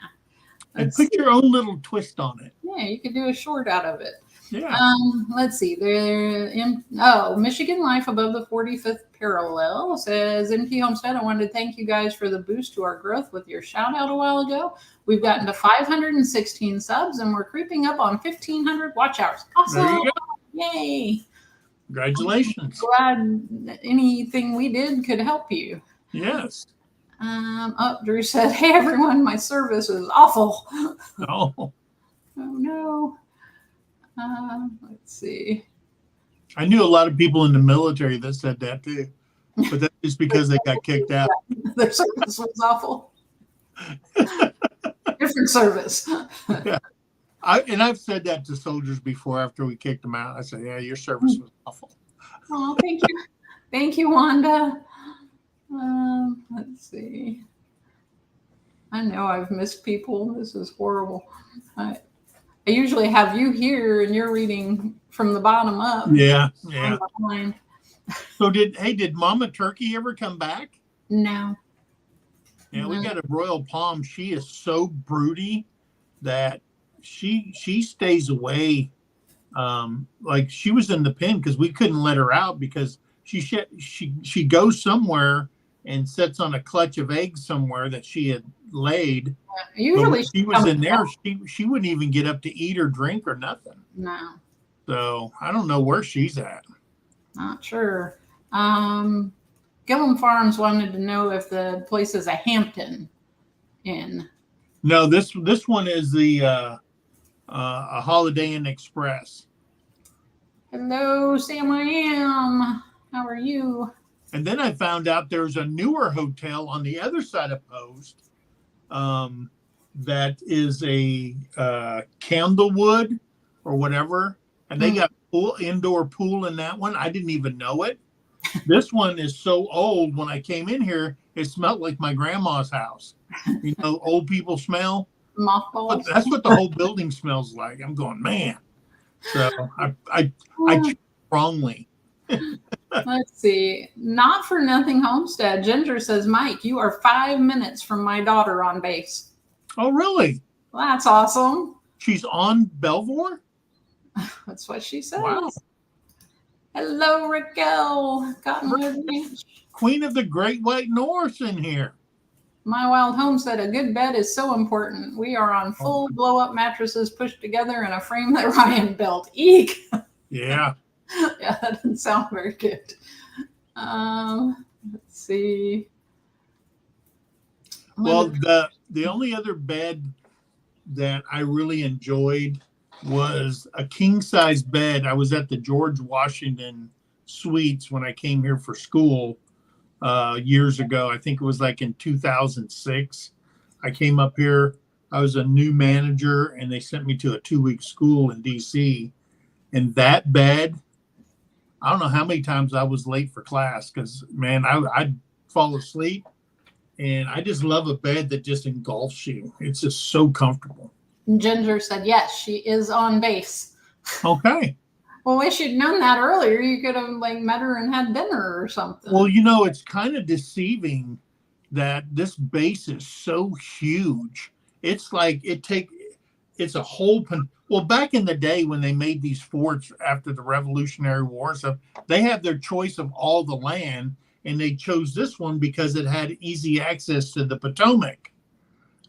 And put your own little twist on it. Yeah, you could do a short out of it. Yeah. Let's see. Michigan Life above the 45th parallel says, MT Homestead, I wanted to thank you guys for the boost to our growth with your shout out a while ago. We've gotten to 516 subs, and we're creeping up on 1,500 watch hours. Awesome. There you go. Yay. Congratulations. Glad anything we did could help you. Yes. Drew said, hey, everyone, my service is awful. Oh. Oh, no. Let's see. I knew a lot of people in the military that said that too, but that's just because they got kicked out. Their service was awful. Different service. Yeah. I've said that to soldiers before after we kicked them out. I said, yeah, your service was awful. Oh, thank you. Thank you, Wanda. Let's see. I know I've missed people. This is horrible. I usually have you here and you're reading from the bottom up. Yeah. So did Mama Turkey ever come back? No. Yeah, we got a Royal Palm. She is so broody that she stays away. Like she was in the pen because we couldn't let her out because she goes somewhere and sits on a clutch of eggs somewhere that she had laid. Usually she was in there. She wouldn't even get up to eat or drink or nothing. No. So I don't know where she's at. Not sure. Gillum Farms wanted to know if the place is a Hampton Inn. No, this one is the a Holiday Inn Express. Hello, Sam. I am. How are you? And then I found out there's a newer hotel on the other side of Post that is a Candlewood or whatever. And they got indoor pool in that one. I didn't even know it. This one is so old. When I came in here, it smelled like my grandma's house. You know, old people smell. Mothballs. That's what the whole building smells like. I'm going, man. So I strongly. Let's see. Not for nothing Homestead. Ginger says, Mike, you are 5 minutes from my daughter on base. Oh, really? Well, that's awesome. She's on Belvoir? That's what she says. Wow. Hello, Raquel. Cottonwood Ranch. Queen of the Great White North in here. My Wild Home said a good bed is so important. We are on full blow-up mattresses pushed together in a frame that Ryan built. Eek. Yeah. Yeah, that doesn't sound very good. Let's see. Well, the only other bed that I really enjoyed was a king-size bed. I was at the George Washington Suites when I came here for school years ago. I think it was like in 2006. I came up here. I was a new manager, and they sent me to a 2-week school in D.C. And that bed, I don't know how many times I was late for class because, man, I'd fall asleep. And I just love a bed that just engulfs you. It's just so comfortable. Ginger said, yes, she is on base. Okay. Well, wish you'd known that earlier. You could have met her and had dinner or something. Well, it's kind of deceiving that this base is so huge it's like it's a whole. Well, back in the day when they made these forts after the Revolutionary War and stuff, they had their choice of all the land, and they chose this one because it had easy access to the Potomac.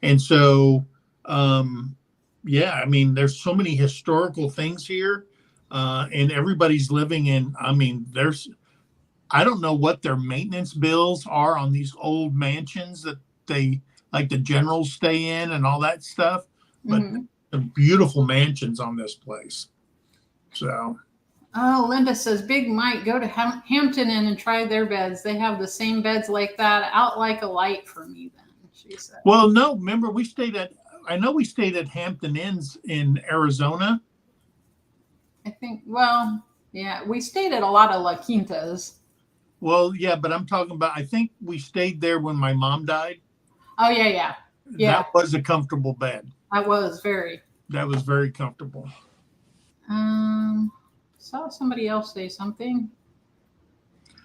And so, yeah, I mean, there's so many historical things here, and everybody's living in. I mean, I don't know what their maintenance bills are on these old mansions that they like the generals stay in and all that stuff, but the beautiful mansions on this place. So. Oh, Linda says, Big Mike, go to Hampton Inn and try their beds. They have the same beds like that, out like a light for me then, she said. Well, no, remember we stayed at Hampton Inns in Arizona. I think, well, yeah, we stayed at a lot of La Quintas. Well, yeah, but I'm talking about, I think we stayed there when my mom died. Oh, yeah. That was a comfortable bed. That was very comfortable. Saw somebody else say something.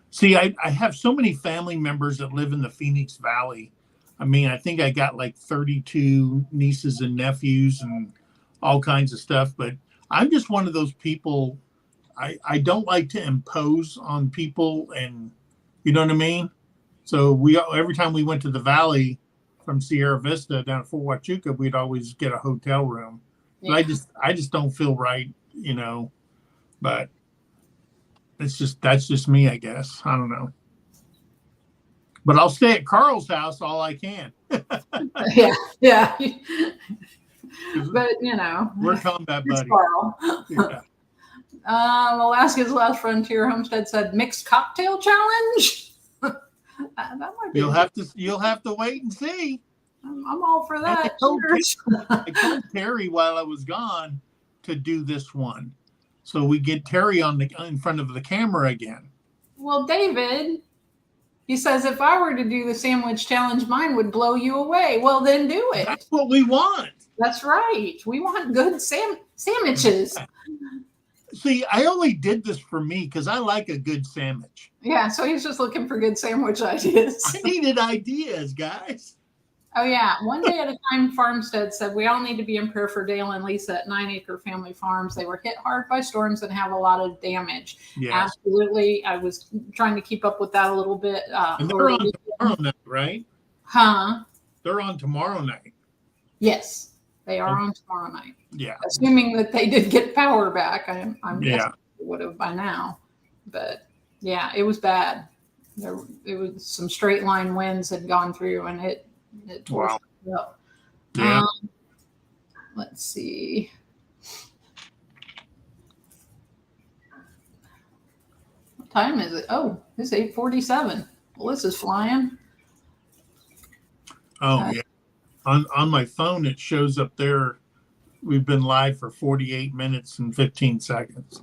See, I have so many family members that live in the Phoenix Valley. I mean, I think I got like 32 nieces and nephews and all kinds of stuff, but I'm just one of those people. I don't like to impose on people, and you know what I mean? So every time we went to the Valley from Sierra Vista down to Fort Huachuca, we'd always get a hotel room. Yeah. But I just don't feel right, you know, but that's just me, I guess. I don't know. But I'll stay at Carl's house all I can. Yeah. But, you know. We're combat buddies. Carl. Yeah. Alaska's Last Frontier Homestead said mixed cocktail challenge. That might be you'll have to wait and see. I'm all for that. I told Terry while I was gone to do this one, so we get Terry in front of the camera again. Well, David, he says if I were to do the sandwich challenge, mine would blow you away. Well, then do it. That's what we want. That's right. We want good sandwiches. See, I only did this for me because I like a good sandwich. Yeah, so he's just looking for good sandwich ideas. I needed ideas, guys. Oh, yeah. One Day at a Time Farmstead said, we all need to be in prayer for Dale and Lisa at 9 Acre Family Farms. They were hit hard by storms and have a lot of damage. Yes. Absolutely. I was trying to keep up with that a little bit. And they're on tomorrow night, right? Huh? They're on tomorrow night. Yes, they are on tomorrow night. Yeah. Assuming that they did get power back. I'm guessing they would have by now. But, yeah, it was bad. It was some straight line winds had gone through, and it tore up. Yeah. Let's see. What time is it? Oh, it's 8:47. Well, this is flying. Oh, yeah. On my phone, it shows up there. We've been live for 48 minutes and 15 seconds.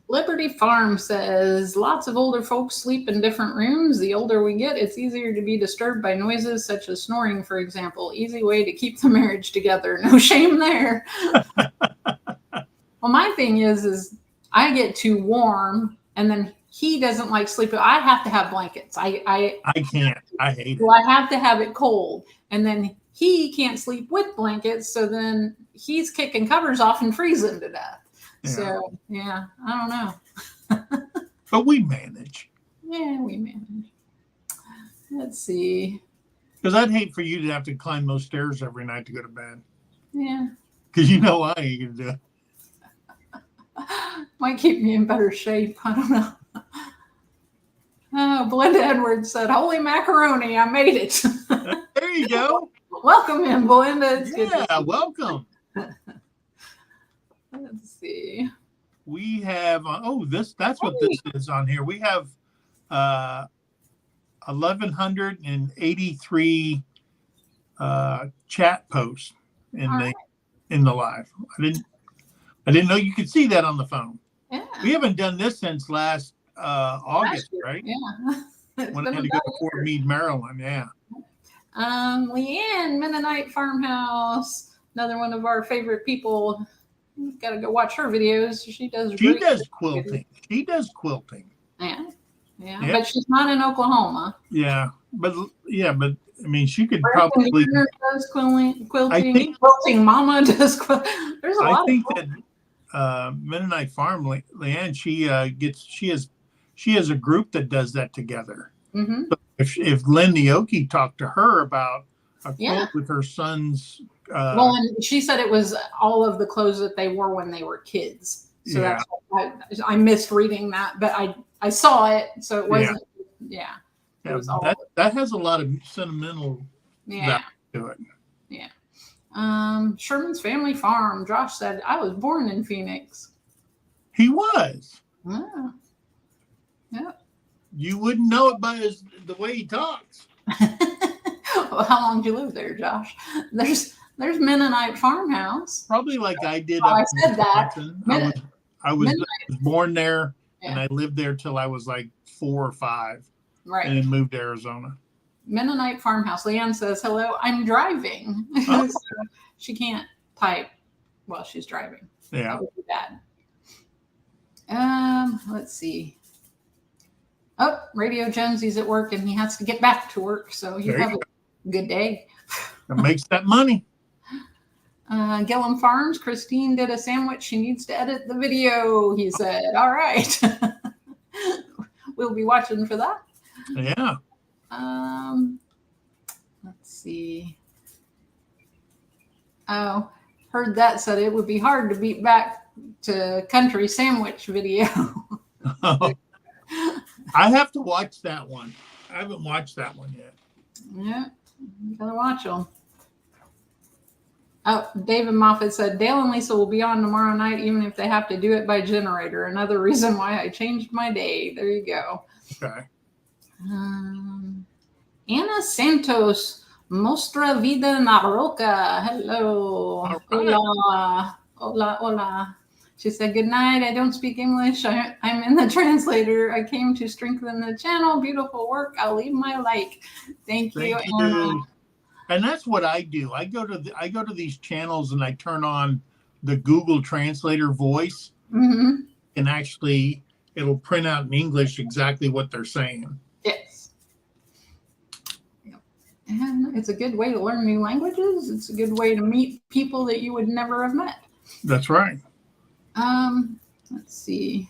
Liberty Farm says, lots of older folks sleep in different rooms. The older we get, it's easier to be disturbed by noises such as snoring, for example. Easy way to keep the marriage together. No shame there. Well, my thing is I get too warm, and then he doesn't like sleeping. I have to have blankets. I can't. I hate it. Well, I have to have it cold, and then he can't sleep with blankets, so then he's kicking covers off and freezing to death. Yeah. So, yeah, I don't know. But we manage. Yeah, we manage. Let's see. Because I'd hate for you to have to climb those stairs every night to go to bed. Yeah. Because you know I ain't going to do it. Might keep me in better shape. I don't know. Oh, Belinda Edwards said, holy macaroni, I made it. There you go. Welcome in, Belinda. It's welcome. Let's see. We have that's what this is on here. We have 1,183 chat posts in the live. I didn't know you could see that on the phone. Yeah. We haven't done this since last August, right? Yeah. When I had to go to Fort Meade, Maryland. Yeah. Leanne, Mennonite Farmhouse, another one of our favorite people. Got to go watch her videos. She does quilting. She does quilting. Yeah. But she's not in Oklahoma. Yeah, but I mean, she could Brandon probably. Does quilting. I think Quilting Mama does quilting. There's a lot. I think that Mennonite Farm, Leanne, she has a group that does that together. Mm-hmm. So if Lynn Nioki talked to her about a quilt Yeah. with her son's. Well, and she said it was all of the clothes that they wore when they were kids. So Yeah. that's why I missed reading that, but I saw it, so it wasn't. Yeah. It was all that has a lot of sentimental value to it. Yeah. Sherman's Family Farm. Josh said, I was born in Phoenix. He was. Yeah. Yeah. You wouldn't know it by the way he talks. Well, how long did you live there, Josh? There's Mennonite Farmhouse. Probably like I did. I said that. I was born there, and I lived there till I was like 4 or 5. Right. And then moved to Arizona. Mennonite Farmhouse. Leanne says, hello, I'm driving. Oh. So she can't type while she's driving. Yeah. That would be bad. Let's see. Oh, Radio Jonesy's at work and he has to get back to work. So you have a good day. It makes that money. Gillum Farms, Christine did a sandwich. She needs to edit the video, he said. All right. We'll be watching for that. Yeah. Let's see. Oh, heard that said it would be hard to beat back to country sandwich video. I have to watch that one. I haven't watched that one yet. Yeah, you gotta watch them. Oh, David Moffat said Dale and Lisa will be on tomorrow night, even if they have to do it by generator. Another reason why I changed my day. There you go. Okay. Anna Santos, Mostra Vida na Roca. Hello. Right. Hola. Hola, hola. She said, good night. I don't speak English. I'm in the translator. I came to strengthen the channel. Beautiful work. I'll leave my like. Thank you, Anna. And that's what I do. I go to these channels and I turn on the Google Translator voice. Mm-hmm. And actually, it'll print out in English exactly what they're saying. Yes. And it's a good way to learn new languages. It's a good way to meet people that you would never have met. That's right. Let's see.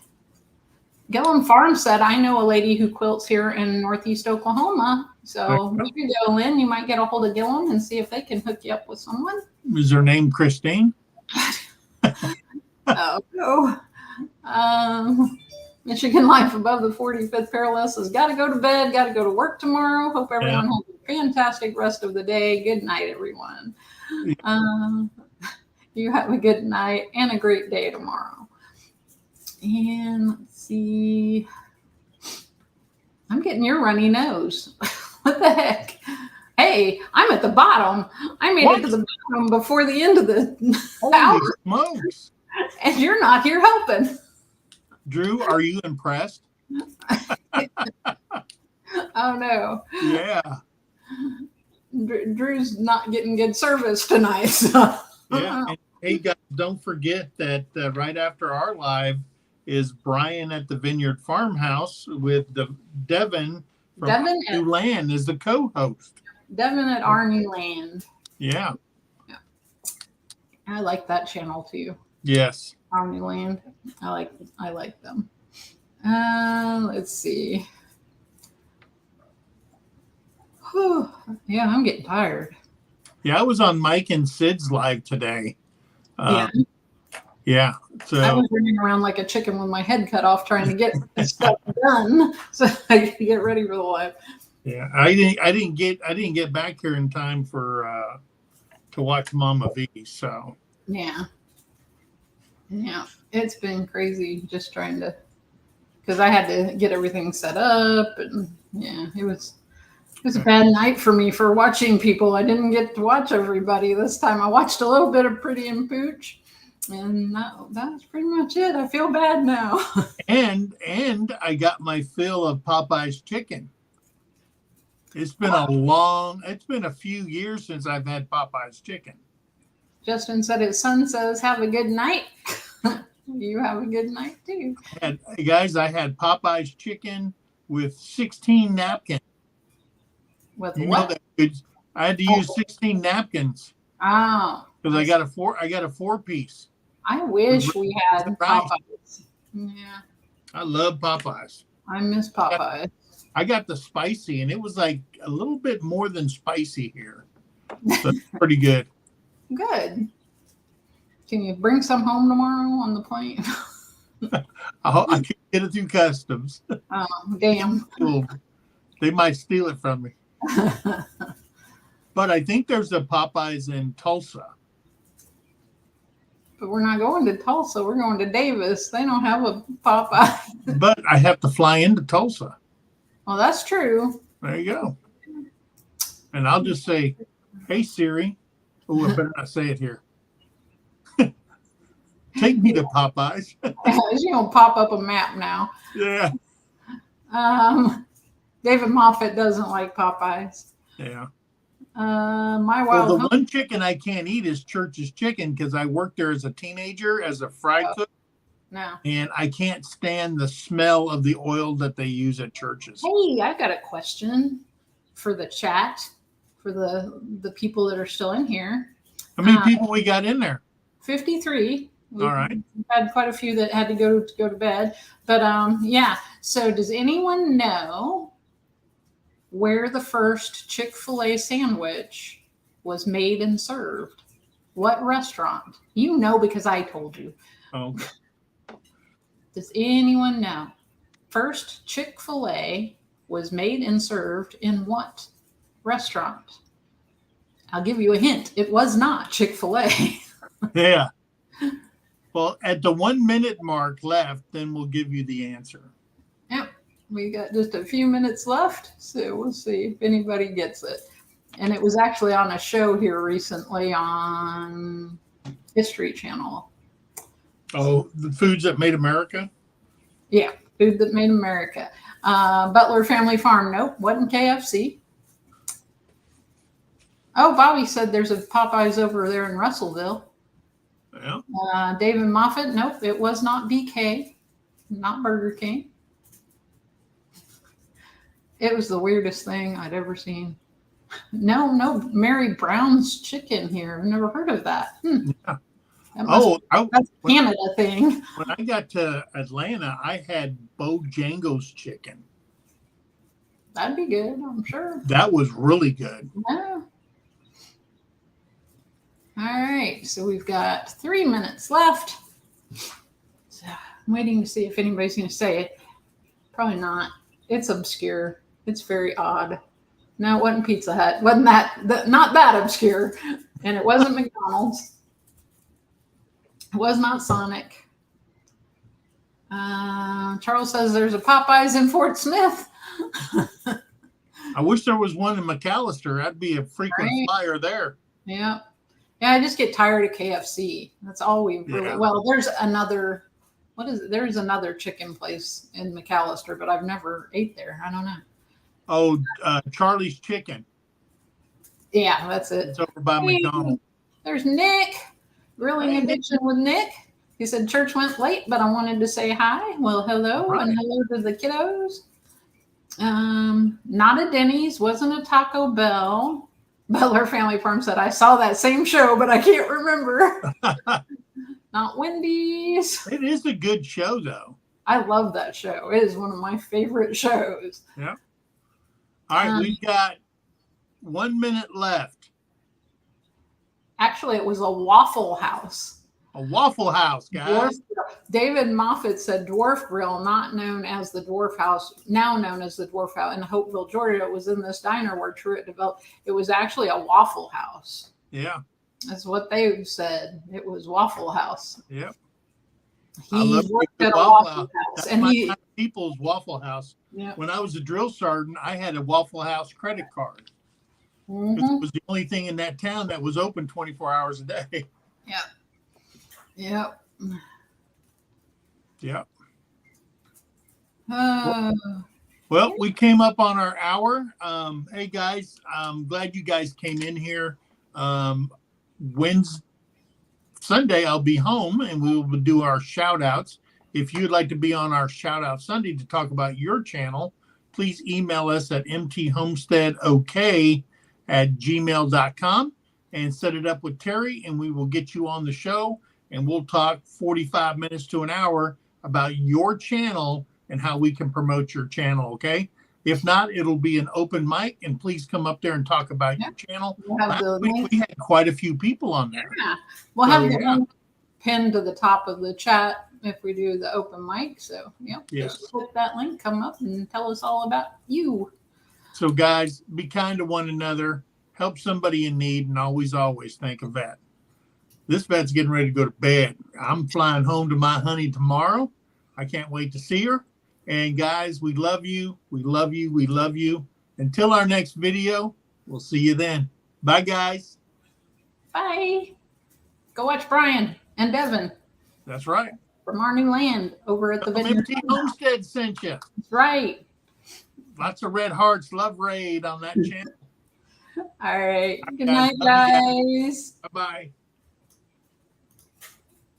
Gillum Farm said, I know a lady who quilts here in Northeast Oklahoma. So there you go, Lynn. You might get a hold of Gillum and see if they can hook you up with someone. Is her name Christine? Oh, no. Michigan Life above the 45th parallel says, got to go to bed, got to go to work tomorrow. Hope everyone has a fantastic rest of the day. Good night, everyone. You have a good night and a great day tomorrow. And let's see. I'm getting your runny nose. What the heck? Hey, I'm at the bottom. I made it to the bottom before the end of the hour. Smokes. And you're not here helping. Drew, are you impressed? Oh, no. Yeah. Drew's not getting good service tonight. So. Yeah. And hey, guys, don't forget that right after our live is Brian at the Vineyard Farmhouse with Devin from New Land is the co-host. Devin at Our New Land. Yeah. I like that channel too. Yes. Our New Land. I like them. Let's see. Whew. Yeah, I'm getting tired. Yeah, I was on Mike and Sid's live today. Yeah. So I was running around like a chicken with my head cut off trying to get this stuff done so I could get ready for the live. Yeah, I didn't get back here in time for to watch Mama V. So yeah, it's been crazy just trying to, because I had to get everything set up, and it was a bad night for me for watching people. I didn't get to watch everybody this time. I watched a little bit of Pretty and Pooch, and that's pretty much it. I feel bad now. and I got my fill of Popeye's chicken. It's been a few years since I've had Popeye's chicken. Justin said his son says, have a good night. You have a good night too. Guys, I had Popeye's chicken with 16 napkins. With You what? know that I had to use 16 napkins Oh, because I got a 4-piece. I wish we had Popeyes. Yeah, I love Popeyes. I miss Popeyes. I got the spicy, and it was like a little bit more than spicy here. So it's pretty good. Good. Can you bring some home tomorrow on the plane? I can't get it through customs. Oh, damn. They might steal it from me. But I think there's a Popeyes in Tulsa. But we're not going to Tulsa. We're going to Davis. They don't have a Popeye. But I have to fly into Tulsa. Well, that's true. There you go. And I'll just say, hey, Siri. Oh, I better not say it here. Take me to Popeyes. She's going to pop up a map now. Yeah. David Moffat doesn't like Popeyes. Yeah. The one chicken I can't eat is Church's Chicken because I worked there as a teenager as a fry cook. No. And I can't stand the smell of the oil that they use at Church's. Hey, I got a question for the chat, for the people that are still in here. How many people we got in there? 53. All right. We've had quite a few that had to go to bed. But yeah. So does anyone know where the first Chick-fil-A sandwich was made and served? What restaurant? You know because I told you. Okay. Does anyone know? First Chick-fil-A was made and served in what restaurant? I'll give you a hint. It was not Chick-fil-A. Yeah. Well, at the 1 minute mark left, then we'll give you the answer. Yep. We got just a few minutes left, so we'll see if anybody gets it. And it was actually on a show here recently on History Channel. Oh, the Foods That Made America? Yeah, Food That Made America. Butler Family Farm. Nope, wasn't KFC. Oh, Bobby said there's a Popeyes over there in Russellville. Yeah. David Moffat. Nope, it was not BK, not Burger King. It was the weirdest thing I'd ever seen. No, Mary Brown's Chicken here. I've never heard of that. Yeah. That's a Canada thing. When I got to Atlanta, I had Bojangles chicken. That'd be good, I'm sure. That was really good. Yeah. All right, so we've got 3 minutes left. So I'm waiting to see if anybody's going to say it. Probably not. It's obscure. It's very odd. No, it wasn't Pizza Hut. Wasn't not that obscure. And it wasn't McDonald's. It was not Sonic. Charles says there's a Popeyes in Fort Smith. I wish there was one in McAllister. I'd be a frequent flyer there. Yeah. Yeah, I just get tired of KFC. That's all we really... Well, there's another... What is it? There's another chicken place in McAllister, but I've never ate there. I don't know. Oh, Charlie's Chicken. Yeah, that's it. It's over by McDonald's. There's Nick. Grilling Addiction with Nick. He said church went late, but I wanted to say hi. Well, hello, and hello to the kiddos. Not a Denny's, wasn't a Taco Bell. Butler Family Farm said, I saw that same show, but I can't remember. Not Wendy's. It is a good show, though. I love that show. It is one of my favorite shows. Yeah. All right, we've got 1 minute left. Actually, it was a Waffle House. A Waffle House, guys. David Moffat said Dwarf Grill, not known as the Dwarf House, now known as the Dwarf House in Hopeville, Georgia. It was in this diner where Truett developed. It was actually a Waffle House. Yeah. That's what they said. It was Waffle House. Yep. He worked at a Waffle House. That's and my people's Waffle House. Yeah. When I was a drill sergeant, I had a Waffle House credit card. Mm-hmm. It was the only thing in that town that was open 24 hours a day. Yeah. Yep. Yep. Well, we came up on our hour. Hey, guys, I'm glad you guys came in here. Sunday, I'll be home, and we will do our shout-outs. If you'd like to be on our shout-out Sunday to talk about your channel, please email us at mthomesteadok@gmail.com and set it up with Terry, and we will get you on the show, and we'll talk 45 minutes to an hour about your channel and how we can promote your channel, okay? If not, it'll be an open mic, and please come up there and talk about your channel. We had quite a few people on there. Yeah, we'll have the link pinned to the top of the chat if we do the open mic. So, just click that link, come up and tell us all about you. So, guys, be kind to one another, help somebody in need, and always think of vet. This vet's getting ready to go to bed. I'm flying home to my honey tomorrow. I can't wait to see her. And guys, we love you. We love you. We love you. Until our next video, we'll see you then. Bye, guys. Bye. Go watch Brian and Devin. That's right. From our new land over at the Homestead sent you. That's right. Lots of red hearts, love raid on that channel. All right. Good night, guys. Bye-bye.